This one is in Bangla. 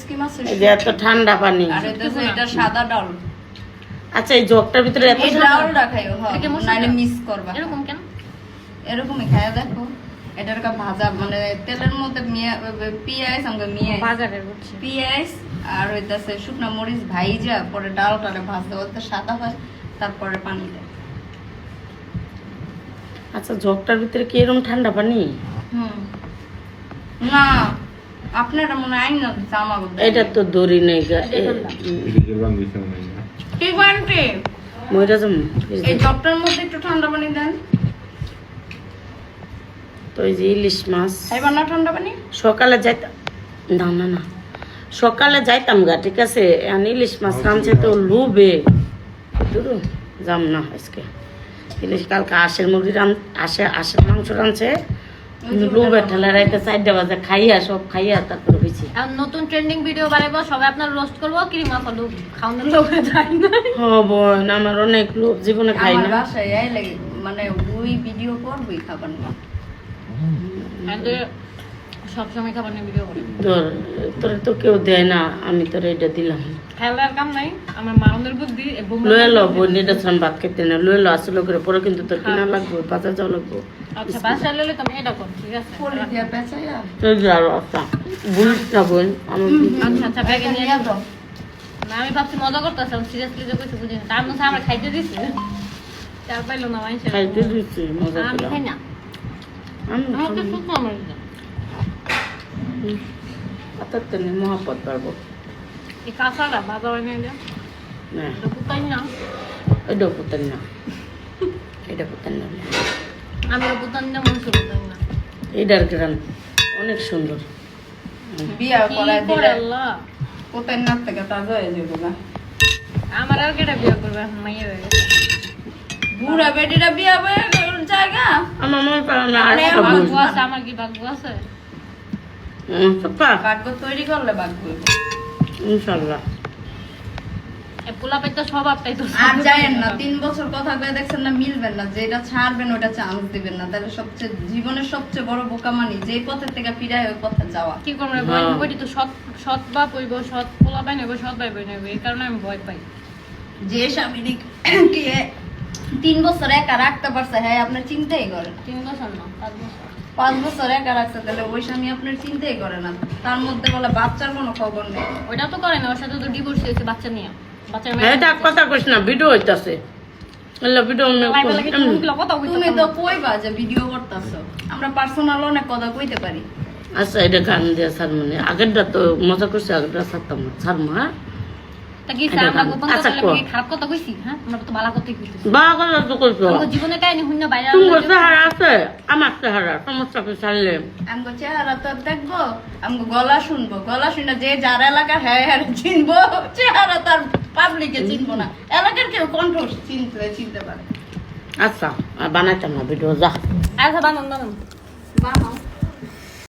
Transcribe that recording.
শুটকি মাছের এই যে এত ঠান্ডা পানি। আর এটা সাদা ডাল। আচ্ছা এই জগটার ভিতরে এত এই ডালটা খাইও, হ্যাঁ, নাইলে মিস করবা। এরকম কেন? এরকমই খাইয়া দেখো। এটার কা ভাজা মানে তেলের মধ্যে পেঁয়াজ সঙ্গে বাজারের বুঝছি। পেঁয়াজ আর হইতাছে শুকনা মরিচ ভাইজা পরে ডালটারে ভাজতে বলতে সাদা হয়, তারপরে পানি দেয়। আচ্ছা জগটার ভিতরে কি এরকম ঠান্ডা পানি? না আপনারা মনে হয় না জামা এটা তো দড়ি নেই গা। ঠিক বান্টি মইরা যাম। এই জগটার মধ্যে একটু ঠান্ডা পানি দেন। তো এই যে ইলিশ মাছ খাইবা না ঠান্ডা পানি? সকালে যাইতাম, না না না সকালে যাইতাম গা, ঠিক আছে। এখন ইলিশ মাছ রাঁধছে তো লুবে দূর যাম না আজকে। ইলিশ কালকে আশের মুরগি আশের মাংস রাঁধছে, লুবে ঠেলা রাইতে 4টা বাজে খাইয়া সব খাইয়া তারপরে হয়েছি। আর নতুন ট্রেন্ডিং ভিডিও বানাবো, সবাই আপনার রোস্ট করবো, কিরিমা ফলো খাওয়ানোর লোকে যায় না। হ্যাঁ বোন, আমার অনেক লোক জীবনে খাই আমার না। বাসায় আইলে মানে ওই ভিডিও করবই খাবার না। সবসময় খাবার নিয়ে ভিডিও করি। তোর তো কেউ দেয় না, আমি তোর এটা দিলাম। খেলার কাম নাই, আমার মারনের বুদ্ধি। লয়ে লো বোন, এটা ছাড়া ভাত খেতে না, লয়ে লো আসলে করে পরে কিন্তু তোর কিনা লাগবে, বাজার যাওয়া লাগবে। আচ্ছা বাসায় লইলে তুমি এটা কর, ঠিক আছে? পলি দিয়া পেঁচাইয়া তোর যাও আচ্ছা বুঝিস না বোন আমার। আচ্ছা আচ্ছা ব্যাগে নিয়ে যাও। না আমি ভাবছি মজা করতেছি, সিরিয়াসলি যে কইছি বুঝি না। তার মধ্যে আমরা খাইতে দিছি, চার পাইলো না মাইছে। খাইতে দিচ্ছি মজা আমি করে। খাই না, আমি আমাকে শুকনো আমার আতাতে নেই মহাপত পারবো এই কাঁচাটা ভাজা বানিয়ে দিও। না, এটা পুতাই না, এটা পুতেন না, এটা পুতেন না, আমি পুতান না, মনে পুতাই না। এটার গ্রাম অনেক সুন্দর। বিয়া কি করায় করে দিলে আল্লাহ, কোথায় না থেকে তাজা হয়ে যাবে না। আমার আর কেটা বিয়ে করবে, এখন মাইয়া হয়ে গেছে। বুড়া বেটিরা বিয়া হয়ে জায়গা আমার মনে করে না আর আরে একটা আমার বুঝ ভাগ্য আছে, আমার কি ভাগ্য আছে? ভাগ্য তৈরি করলে ভাগ্য হইবে। ইনশাল্লাহ। এই পোলা পাইতে স্বভাবটাই তো আর যায়েন না, 3 বছর কথা কয়ে দেখছেন না, মিলবেন না। যেটা ছাড়বেন ওটা চান্স দিবেন না, তাহলে সবচেয়ে জীবনের সবচেয়ে বড় বোকামানি যে পথের থেকে ফিরায় ওই পথে যাওয়া। কি করবো রে, হ্যাঁ। বইটি তো সৎ সৎ বাপ হইব, সৎ পোলা পাই নেবো, সৎ ভাই বই নেবো, এই কারণে আমি ভয় পাই। যে স্বামী কি 3 বছর একা রাখতে পারছে, হ্যাঁ আপনার চিন্তাই করেন। 3 বছর না 5 বছর। 5 বছর একা রাখছে, তাহলে ওই স্বামী আপনার চিন্তাই করে না। তার মধ্যে বলে বাচ্চার কোনো খবর নেই। ওইটা তো করে না, ওর সাথে তো ডিভোর্স হয়েছে বাচ্চা নিয়ে। বাচ্চার এটা কথা কইস না, ভিডিও হইতাছে। এলা ভিডিও কথা তুমি তো কইবা যে ভিডিও করতেছো, আমরা পার্সোনাল অনেক কথা কইতে পারি। আচ্ছা এটা গান দিয়ে ছাড়, মানে আগেরটা তো মজা করছে, আগেরটা ছাড়তাম না, ছাড়বো। হ্যাঁ তা কি আমরা গোপন আচ্ছা, কথা বলে খারাপ কথা কইছি? হ্যাঁ আমরা তো ভালো কথাই কইতেছি। বাবা কথা তো কইছো, আমার জীবনে কাহিনী হুন্না বাইরে তোমার চেহারা আছে, আমার চেহারা, সমস্যা কি ছাড়লে? আমগো চেহারা তো দেখবো, আমগো গলা শুনবো, গলা শুনে যে যার এলাকার হ্যাঁ হ্যাঁ চিনবো, চেহারা তার পাবলিকে চিনবো না। এলাকার কেউ কণ্ঠ চিনতে পারে। আচ্ছা আর বানাইতাম না ভিডিও, যা। আচ্ছা বানান বানান বানাও।